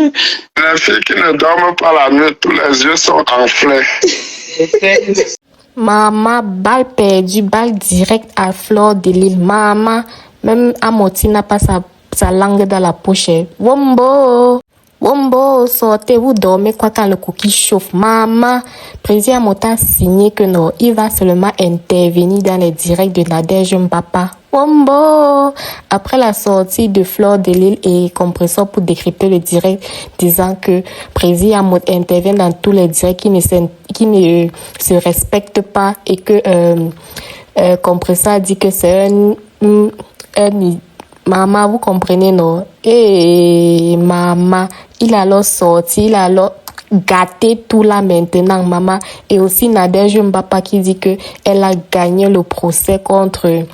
Les filles qui ne dorment pas la nuit, tous les yeux sont enflés. Maman, balle perdue, balle directe à Fleur de Lille. Maman, même Amoti n'a pas sa langue dans la pochette. Wombo, Wombo, sortez, vous dormez quoi quand le cookie chauffe. Maman, président Amoti a signé que non, il va seulement intervenir dans les directs de Nadège Papa. Wombo, après la sortie de Fleur de Lille et Compresseur pour décrypter le direct, disant que président Amoti intervient dans tous les directs qui ne se respectent pas et que Compresseur a dit que c'est un maman, vous comprenez, non? Et maman, il a alors sorti, il a alors gâté tout là maintenant, maman. Et aussi Nadège Mbapa qui dit que elle a gagné le procès contre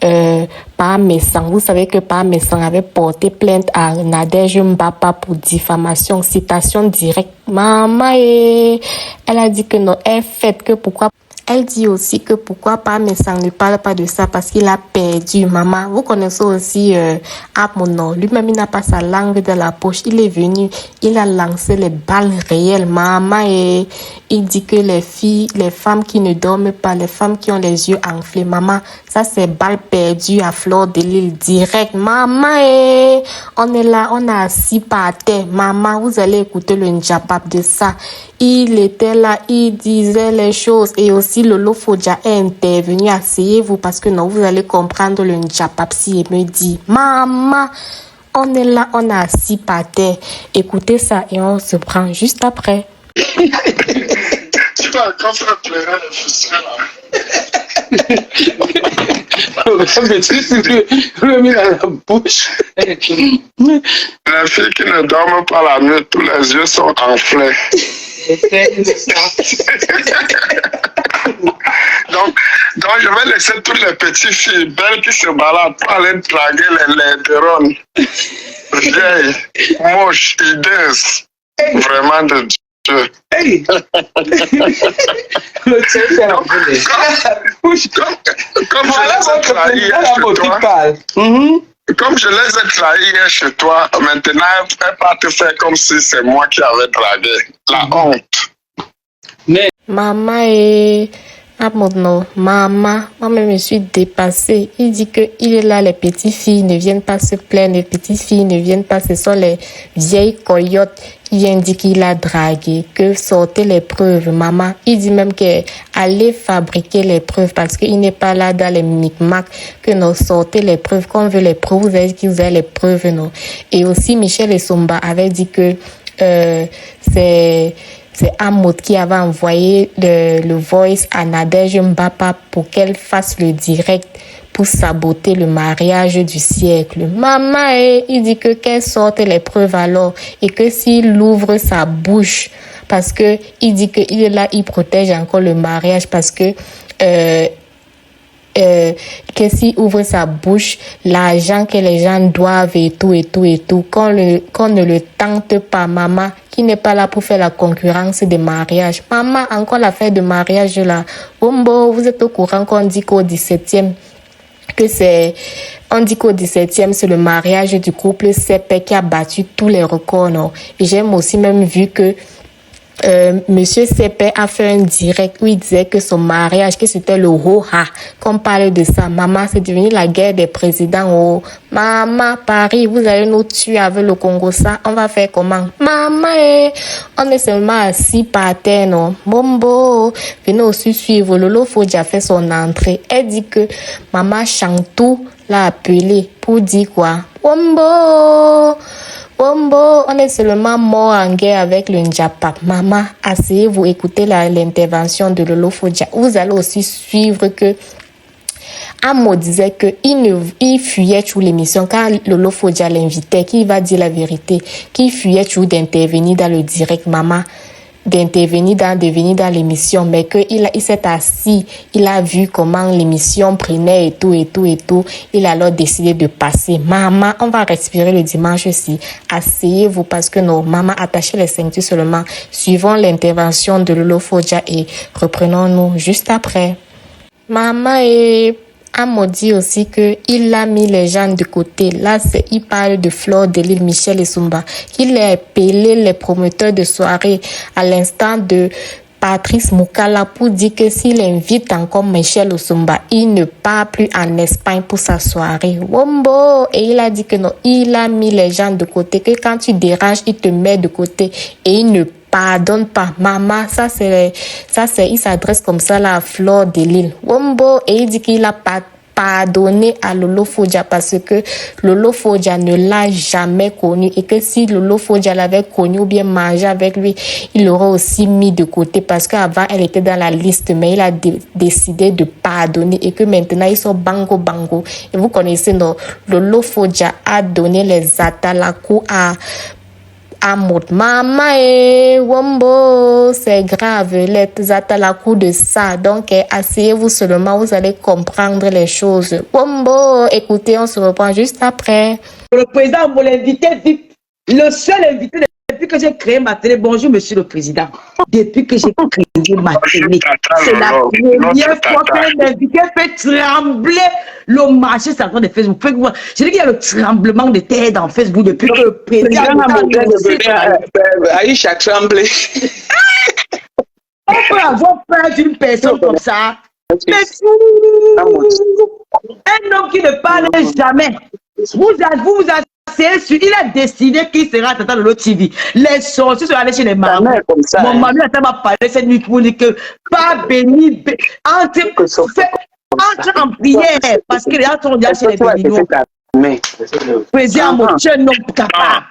Pam Messang. Vous savez que Pam Messang avait porté plainte à Nadège Mbapa pour diffamation, citation directe. Maman, et elle a dit que non, elle fait que pourquoi. Elle dit aussi que pourquoi pas, mais ça ne parle pas de ça parce qu'il a perdu, maman. Vous connaissez aussi Amono. Lui-même, il n'a pas sa langue dans la poche. Il est venu, il a lancé les balles réelles, maman. Et il dit que les femmes qui ne dorment pas, les femmes qui ont les yeux enflés, maman, ça c'est balles perdues à Fleur de Lille direct, maman. Et on est là, on a assis par terre, maman. Vous allez écouter le njabab de ça. Il était là, il disait les choses et aussi Lolo Fodja est intervenu. Asseyez-vous parce que non, vous allez comprendre le njapapsi et me dit, maman, on est là, on a assis par terre. Écoutez ça et on se prend juste après. Tu vas quand faire pleurer les frustrés là. Le mis dans la bouche. Les filles qui ne dorment pas la nuit, tous les yeux sont enflés. donc, je vais laisser toutes les petites filles belles qui se baladent pour aller draguer les dérones. Vieilles, moches, hideuses. Vraiment de Dieu. Hey! Comme je les ai trahis hier chez toi, maintenant, elle va te faire comme si c'est moi qui avais dragué. La honte. Mais... Maman et... Amono, maman, moi-même me suis dépassée. Il dit que il est là, les petites filles ne viennent pas se plaindre, les petites filles ne viennent pas, ce sont les vieilles coyotes qui viennent dire qu'il a dragué, que sortez les preuves, maman. Il dit même que allez fabriquer les preuves parce qu'il n'est pas là dans les micmacs, que nous sortez les preuves, qu'on veut les preuves, vous avez dit que vous avez les preuves, non. Et aussi Michel Essomba avait dit que c'est Amot qui avait envoyé le voice à Nadège Mbapa pour qu'elle fasse le direct pour saboter le mariage du siècle. Maman, il dit que qu'elle sorte les preuves alors et que s'il ouvre sa bouche, parce que il dit qu'il est là, il protège encore le mariage parce que s'il ouvre sa bouche, l'argent que les gens doivent et tout, qu'on ne le tente pas, maman, qui n'est pas là pour faire la concurrence des mariages. Maman, encore l'affaire de mariage là. Bombo, vous êtes au courant qu'on dit qu'au 17e, on dit qu'au 17e, c'est le mariage du couple Sepe qui a battu tous les records, non? Et j'aime aussi même vu que Monsieur Sepe a fait un direct où il disait que son mariage, que c'était le ho-ha, qu'on parlait de ça. Maman, c'est devenu la guerre des présidents. Oh, maman, Paris, vous allez nous tuer avec le Congo, ça, on va faire comment? Maman, on est seulement assis par terre, non? Bombo, venez aussi suivre. Lolo Fodja fait son entrée. Elle dit que maman Chantou l'a appelé pour dire quoi? Bombo, on est seulement mort en guerre avec le Njapa. Maman, asseyez-vous, écoutez l'intervention de Lolo Fodja. Vous allez aussi suivre que Amo disait qu'il fuyait sur l'émission quand Lolo Fodja l'invitait, qu'il va dire la vérité, qu'il fuyait toujours d'intervenir dans le direct, maman, devenir dans l'émission, mais qu'il s'est assis, il a vu comment l'émission prenait et tout, il a alors décidé de passer. Maman, on va respirer le dimanche aussi. Asseyez-vous parce que nos mamans attachez les ceintures seulement. Suivons l'intervention de Lolo Fodja et reprenons-nous juste après. Maman, Amo dit aussi que il a mis les gens de côté. Là, il parle de Fleur de l'île, Michel Essoumba. Il a appelé les promoteurs de soirée à l'instant de Patrice Moukala pour dire que s'il invite encore Michel Essoumba, il ne part plus en Espagne pour sa soirée. Wombo! Et il a dit que non, il a mis les gens de côté, que quand tu déranges, il te met de côté et il ne pardonne pas. Maman, il s'adresse comme ça là à Fleur de l'île. Wombo! Et il dit qu'il a pas pardonné à Lolo Fodja parce que Lolo Fodja ne l'a jamais connu et que si Lolo Fodja l'avait connu ou bien mangé avec lui, il l'aurait aussi mis de côté parce qu'avant elle était dans la liste mais il a décidé de pardonner et que maintenant ils sont bango bango. Et vous connaissez, non, Lolo Fodja a donné les atalakou à Maud. Maman et Wombo, c'est grave, les atalakou de ça. Donc, asseyez-vous seulement, vous allez comprendre les choses. Wombo, écoutez, on se reprend juste après. Le président, vous l'invité VIP, le seul invité depuis que j'ai créé ma télé. Bonjour, monsieur le président. Depuis que j'ai créé ma télé, c'est la première fois qu'un invité fait trembler le marché central de Facebook. Je dis qu'il y a le tremblement de terre dans Facebook depuis que le président Aïcha tremblé. On peut avoir peur d'une personne comme ça. Mais un homme qui ne parle jamais. Vous asseyez sur. Il a décidé qu'il sera Tata Lolo TV. Les sorciers sont allés chez les mamans. Mon mari m'a parlé cette nuit pour dire que pas béni. Entre en prière parce que les gens sont déjà chez les béninois. Président, mon tu es un homme capable.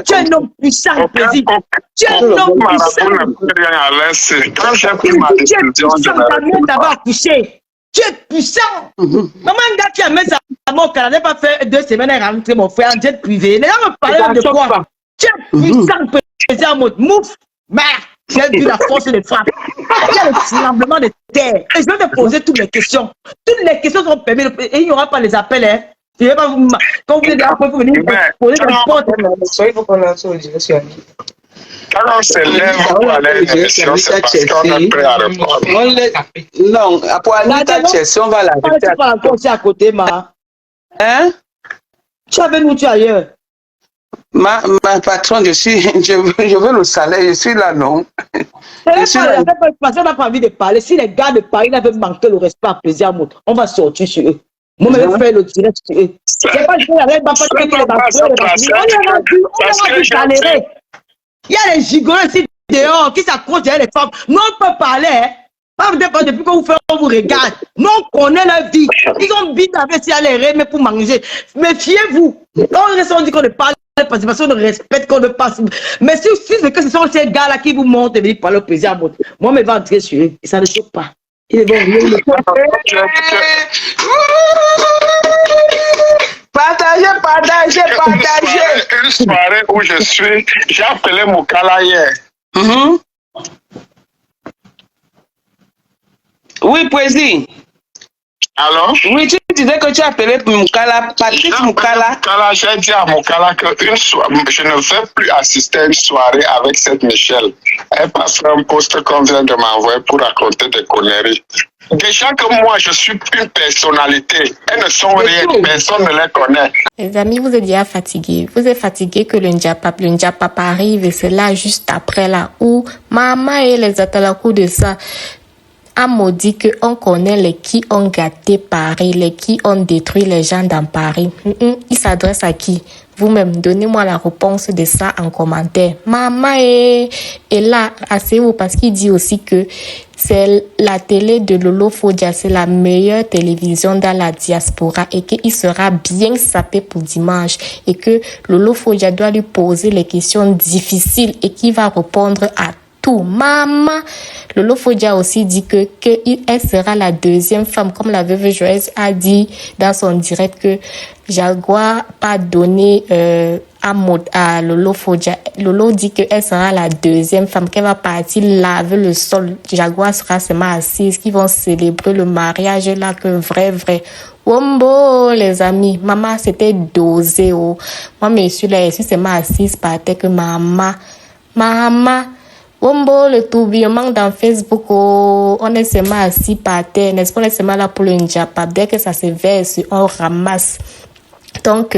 Tu es un homme puissant, président. Tu es un homme puissant. Quand j'ai pris ma décision, ta mère t'avait accouché. Tu es puissant. Maman, un gars qui amène sa mort au Canada, pas fait 2 semaines à rentrer mon frère en jet privé. Les gens me parlaient de quoi? Tu es puissant, président, mon mouf. J'ai vu la force de frappe. Il y a le tremblement de terre. Et je vais te poser toutes les questions. Toutes les questions sont permises. Et il n'y aura pas les appels. Hein. Je vais pas vous. Quand vous êtes là, vous venez poser des portes. Il faut qu'on lance au direction. Quand on se lève pour aller à l'émission, c'est parce qu'on est prêt à répondre. Non, pour aller à la question, on va la Tu es pas encore à côté, ma. Hein? Tu es avec nous, tu es ailleurs. Ma patronne, je veux le salaire, je suis là, non? Parce qu'on n'a pas envie de parler. Si les gars de Paris n'avaient manqué le respect à plaisir, on va sortir sur eux. Moi, je vais faire le direct sur eux. C'est pas le fait avec ma patronne qui est dans le il y a les gigolos ici dehors qui s'accrochent derrière les femmes. Nous, on peut parler. Hein. Pas depuis que vous faites, on vous regarde. Nous, on connaît leur vie. Ils ont vite avec si aller remettre pour manger. Méfiez-vous. On dit qu'on ne parle pas parce qu'on ne respecte, qu'on ne passe. Mais si c'est que ce sont ces gars-là qui vous montrent et venir parler au plaisir, moi, je vais entrer sur eux. Et ça ne choque pas. Ils vont rien. Partagez. Une soirée où je suis, j'ai appelé Moukala hier. Oui, président. Alors? Oui, tu disais que tu as appelé Moukala, Patrice Moukala. J'ai dit à Moukala que je ne vais plus assister à une soirée avec cette Michel. Elle passera un poste qu'on vient de m'envoyer pour raconter des conneries. Déjà que moi, je suis une personnalité. Elles ne sont rien, personne ne les connaît. Les amis, vous êtes déjà fatigués. Vous êtes fatigués que le Ndjapap arrive et c'est là, juste après là, où maman et les atalakou de ça a maudit qu'on connaît les qui ont gâté Paris, les qui ont détruit les gens dans Paris. Il s'adresse à qui? Vous-même, donnez-moi la réponse de ça en commentaire. Maman est là, asseyez-vous parce qu'il dit aussi que c'est la télé de Lolo Fodja, c'est la meilleure télévision dans la diaspora et qu'il sera bien sapé pour dimanche et que Lolo Fodja doit lui poser les questions difficiles et qu'il va répondre à tout. Maman, Lolo Fodja aussi dit que elle sera la deuxième femme, comme la veuve Joyeuse a dit dans son direct que Jaguar pas donné à Lolo Fodja. Lolo dit qu'elle sera la deuxième femme, qu'elle va partir laver le sol. Jaguar sera seulement assise, qu'ils vont célébrer le mariage là, que vrai. Wombo, les amis. Maman, c'était dosé. Oh. Moi, monsieur, là, je suis seulement assise par terre que maman. Wombo, le tourbillonnement dans Facebook, oh, on est seulement assis par terre, n'est-ce pas? On est seulement là pour le njapap. Dès que ça se verse, on ramasse. Donc,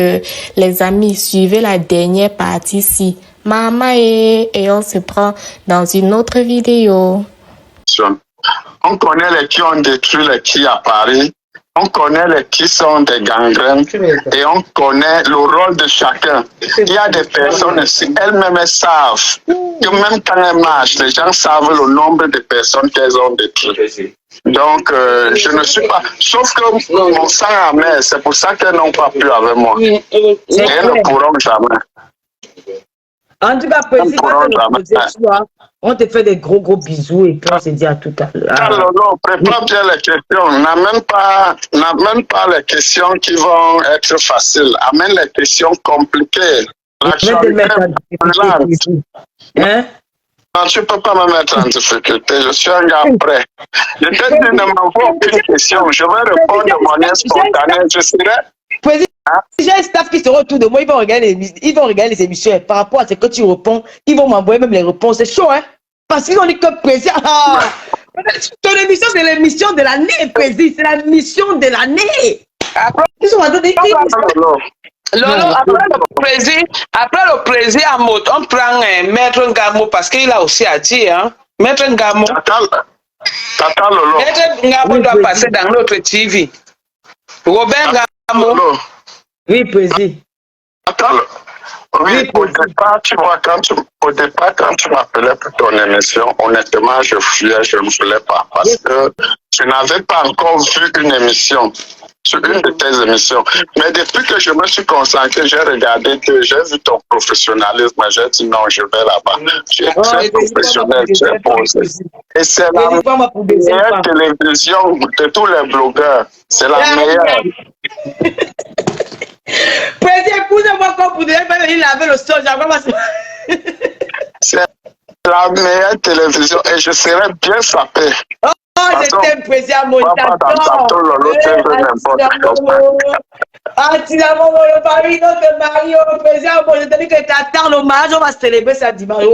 les amis, suivez la dernière partie ici. Maman et on se prend dans une autre vidéo. On connaît les qui ont détruit les qui à Paris. On connaît les qui sont des gangrènes et on connaît le rôle de chacun. Il y a des personnes ici, elles-mêmes elles savent que même quand elles marchent, les gens savent le nombre de personnes qu'elles ont détruites. Donc, je ne suis pas... Sauf que mon sang amer, c'est pour ça qu'elles n'ont pas pu avec moi. Et elles ne pourront jamais. En tout cas, président, on te fait des gros bisous et puis on se dit à tout à l'heure. Alors, non, prépare bien les questions. N'a même pas les questions qui vont être faciles. Amène les questions compliquées. L'actualité, hein? non, tu ne peux pas me mettre en difficulté. Je suis un gars prêt. Je t'ai dit, ne m'envoie aucune question. Je vais répondre de manière spontanée. Je serai... Président, j'ai un staff qui sera autour de moi, ils vont regarder les émissions. Par rapport à ce que tu réponds, ils vont m'envoyer même les réponses. C'est chaud, hein? Parce qu'ils ont dit que président. Ah, ton émission, c'est l'émission de l'année, président. C'est la mission de l'année. Ils sont en train de Lolo, après le président à mot, on prend Maître Ngamo parce qu'il a aussi à dire. Hein? Maître Ngamo. Tata Lolo. Maître Ngamo doit passer dans notre TV. Robert Ngamo. Oui, président. Oui, au départ, tu vois, quand tu m'appelais pour ton émission, honnêtement, je fuyais, je ne voulais pas. Parce que je n'avais pas encore vu une émission, sur une de tes émissions. Mais depuis que je me suis concentré, j'ai regardé, j'ai vu ton professionnalisme, j'ai dit non, je vais là-bas. Tu es très professionnel, tu es posé. Et c'est la meilleure télévision de tous les blogueurs. C'est la meilleure. Président, épousez-moi comme vous devez venir laver le sol. C'est la meilleure télévision et je serai bien frappé. Oh, je t'aime, président, mon le mari, notre mari, président, je te dis que t'attends le mariage, on va célébrer ça dimanche.